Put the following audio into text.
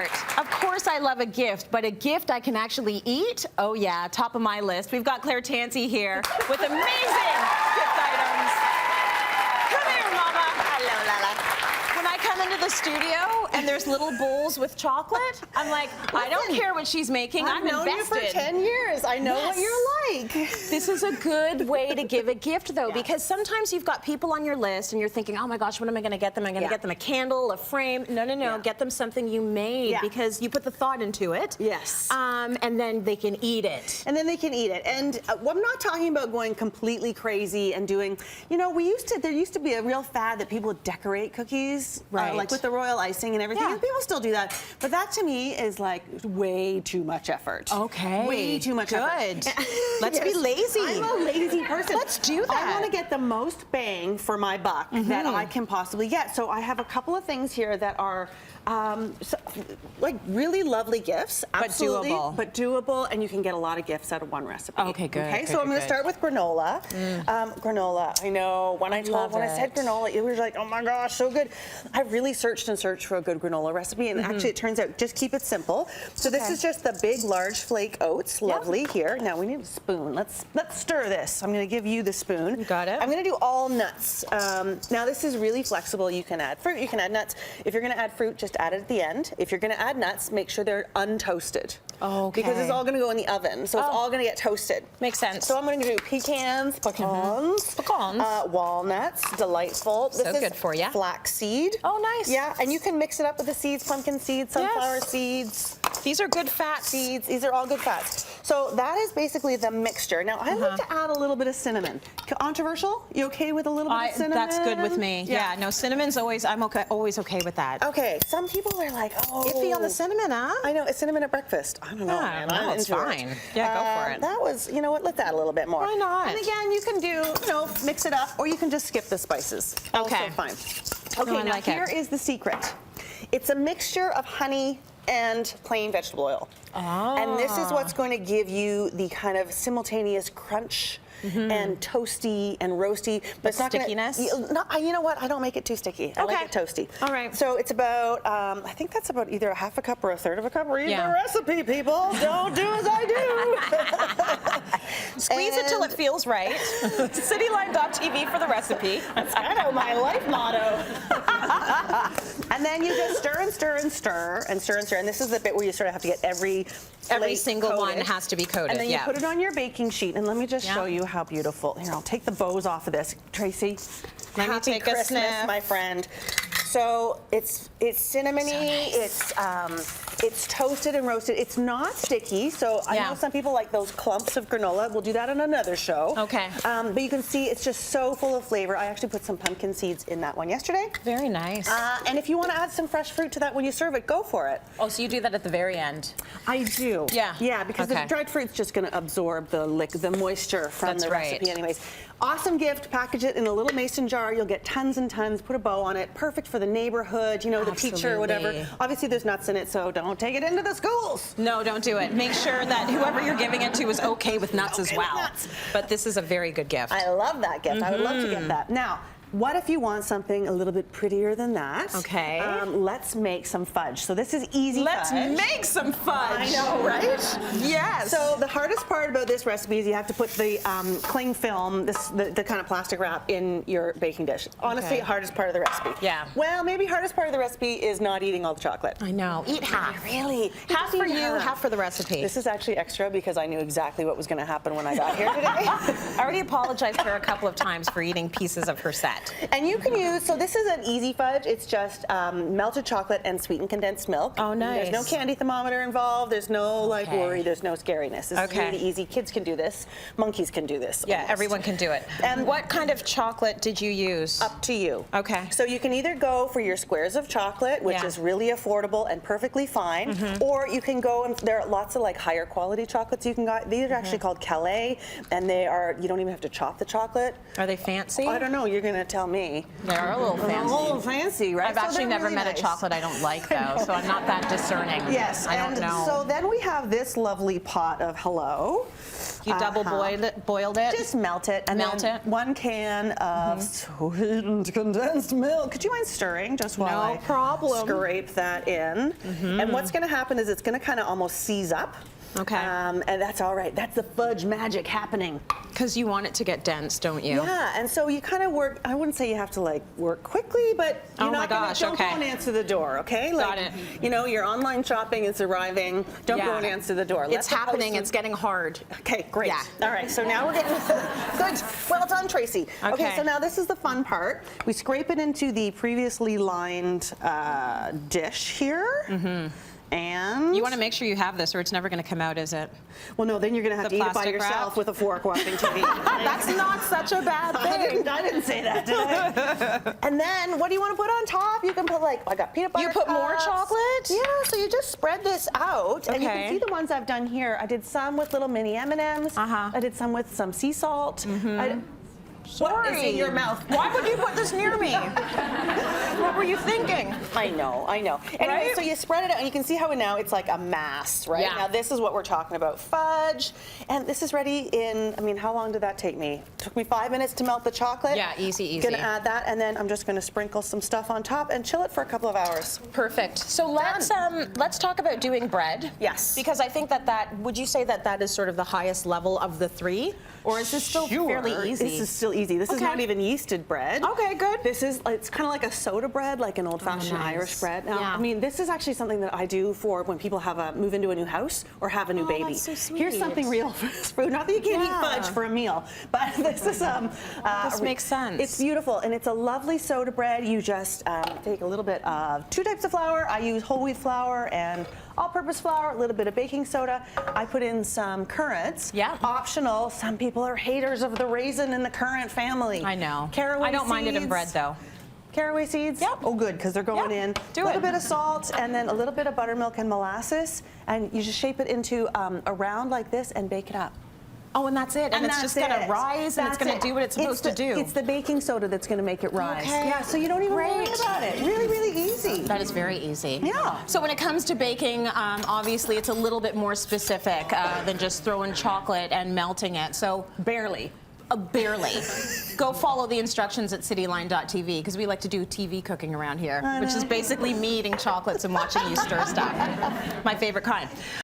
part. Of course I love a gift, but a gift I can actually eat? Oh yeah, top of my list. We've got Claire Tansey here with amazing gift items. Come here, Mama. Hello, Lala. When I come into the studio and there's little bowls with chocolate, I'm like, I don't care what she's making. I'm known invested. you for 10 years. I know what you're like. This is a good way to give a gift, though, because sometimes you've got people on your list and you're thinking, oh my gosh, what am I going to get them? I'm going to get them a candle, a frame. No. Get them something you made because you put the thought into it. Yes. And then they can eat it. And I'm not talking about going completely crazy and doing, you know, there used to be a real fad that people would decorate cookies, like with the royal icing and everything. And people still do that. But that to me is like way too much effort. Okay. Way too much effort. Good. Let's be lazy. I'm a lazy person. Let's do that. I want to get the most bang for my buck that I can possibly get. So I have a couple of things here that are like really lovely gifts, absolutely, but doable, and you can get a lot of gifts out of one recipe. Okay, good. Okay, so I'm going to start with granola. Granola, I know when I said granola, it was like, oh my gosh, so good. I really searched for a good granola recipe, and actually it turns out just keep it simple. So this is just the big, large flake oats, lovely here. Now we need a spoon. Let's stir this. I'm going to give you the spoon. You got it. I'm going to do all nuts. Now this is really flexible. You can add fruit, you can add nuts. If you're going to add fruit, just add it at the end. If you're going to add nuts, make sure they're untoasted. Okay. Because it's all going to go in the oven, so it's all going to get toasted. Makes sense. So I'm going to do pecans, pecans, walnuts, delightful. So good for you. Flaxseed. Oh, nice. Yeah, and you can mix it up with the seeds, pumpkin seeds, sunflower seeds. These are good fat seeds. These are all good fats. So that is basically the mixture. Now I like to add a little bit of cinnamon. Controversial? You okay with a little bit of cinnamon? That's good with me. Yeah. No, cinnamon's I'm always okay with that. Okay. Some people are like, oh, iffy on the cinnamon, huh? I know, it's cinnamon at breakfast. I don't know, man. No, it's fine. Yeah, go for it. That was, you know what? Let's add a little bit more. Why not? And again, you can do, mix it up, or you can just skip the spices. Okay. Also fine. Okay, now here is the secret. It's a mixture of honey and plain vegetable oil. And this is what's going to give you the kind of simultaneous crunch and toasty and roasty, but it's not stickiness. You know what? I don't make it too sticky. I like it toasty. All right. So it's about, I think that's about either a half a cup or a third of a cup. Read the recipe, people. Don't do as I do. Squeeze it till it feels right. Cityline.tv for the recipe. That's kind of my life motto. And then you just stir and stir and stir and stir and stir. And this is the bit where you sort of have to get every single one has to be coated. And then you put it on your baking sheet. And let me just show you how beautiful. Here, I'll take the bows off of this. Tracy, let me take a sniff, my friend. So it's cinnamony. So nice. It's toasted and roasted. It's not sticky. So I know some people like those clumps of granola. We'll do that on another show. Okay. But you can see it's just so full of flavor. I actually put some pumpkin seeds in that one yesterday. Very nice. And if you want to add some fresh fruit to that when you serve it, go for it. Oh, so you do that at the very end? I do. Yeah. Yeah, because the dried fruit's just going to absorb the moisture from the recipe anyways. Awesome gift. Package it in a little mason jar. You'll get tons and tons. Put a bow on it. Perfect for the neighborhood, the teacher or whatever. Obviously, there's nuts in it, so don't take it into the schools. No, don't do it. Make sure that whoever you're giving it to is okay with nuts as well. But this is a very good gift. I love that gift. I would love to get that. Now, what if you want something a little bit prettier than that? Okay. Let's make some fudge. So this is easy fudge. Let's make some fudge. I know, right? Yes. So the hardest part about this recipe is you have to put the cling film, the kind of plastic wrap in your baking dish. Honestly, hardest part of the recipe. Yeah. Well, maybe hardest part of the recipe is not eating all the chocolate. I know. Eat half. Really? Half for you, half for the recipe. This is actually extra because I knew exactly what was going to happen when I got here today. I already apologized to her a couple of times for eating pieces of her set. And you can so this is an easy fudge. It's just melted chocolate and sweetened condensed milk. Oh, nice. There's no candy thermometer involved. There's no worry. There's no scariness. This is really easy. Kids can do this. Monkeys can do this. Yeah, everyone can do it. And what kind of chocolate did you use? Up to you. Okay. So you can either go for your squares of chocolate, which is really affordable and perfectly fine, or you can go and there are lots of higher quality chocolates you can get. These are actually called Calais, and they are, you don't even have to chop the chocolate. Are they fancy? I don't know. You're gonna can't tell me. They're a little They're fancy. a little fancy, right? I've actually they're never really met nice. a chocolate I don't like, though, so I'm not that discerning. Yes, I don't know. So then we have this lovely pot of Hello. You double boiled it? Just melt it. And Melt then it. 1 can of sweetened condensed milk. Could you mind stirring just while No I problem. scrape that in? And what's going to happen is it's going to kind of almost seize up. Okay. And that's all right. That's the fudge magic happening. Because you want it to get dense, don't you? Yeah, and so you kind of work, I wouldn't say you have to like work quickly, but you're Oh my not gonna, gosh, don't okay. go and answer the door, okay? Like, Got it. You know, your online shopping is arriving. Don't go and answer the door. It's happening. It's getting hard. Okay, great. Yeah. All right, so now we're getting good. Well done, Tracy. Okay, so now this is the fun part. We scrape it into the previously lined dish here. And You want to make sure you have this, or it's never going to come out, is it? well, no, then you're gonna have The to eat it by plastic yourself wrap? with a fork watching TV. That's not such a bad thing. I didn't say that, did I? And then, what do you want to put on top? You can put like, I got peanut butter You put more cups. chocolate? Yeah, so you just spread this out, and you can Okay. see the ones I've done here. I did some with little mini M&Ms. I did some with some sea salt. What is in your mouth? Why would you put this near me? What were you thinking? I know. Anyway, Right? so you spread it out, and you can see how now it's like a mass, right? Yeah. Now this is what we're talking about, fudge. And this is ready in, I mean, how long did that take me? Took me 5 minutes to melt the chocolate. Yeah, easy. Gonna add that, and then I'm just gonna sprinkle some stuff on top and chill it for a couple of hours. Perfect. So let's talk about doing bread. Yes. Because I think that would you say that is sort of the highest level of the three, or is this still fairly easy? This is still easy. This is Okay. not even yeasted bread. Okay, good. This is, it's kind of like a soda bread, like an old-fashioned nice. Irish bread. Now, Yeah. I mean, this is actually something that I do for when people have move into a new house or have a new baby. that's so sweet. Here's something real food. Not that you can't eat fudge for a meal, but this is This makes sense. It's beautiful, and it's a lovely soda bread. You just take a little bit of 2 types of flour. I use whole wheat flour and all-purpose flour, a little bit of baking soda. I put in some currants. Yeah. Optional. Some people are haters of the raisin in the currant family. I know. Caraway I don't mind it in seeds. bread, though. Caraway seeds? Yep. Oh, good, because they're going Yep. in. Do a little it. bit of salt, and then a little bit of buttermilk and molasses, and you just shape it into a round like this and bake it up. Oh, and that's it. And it's that's just going to it. rise, and it's That's going to it. do what it's supposed to do. It's the baking soda that's going to make it rise. Okay. Yeah, so you don't even worry Great. about it. Really, really easy. That is very easy. Yeah. So when it comes to baking, obviously it's a little bit more specific than just throwing chocolate and melting it. So Barely. barely. Go follow the instructions at cityline.tv, because we like to do TV cooking around here, which is basically me eating chocolates and watching you stir stuff. My favorite kind.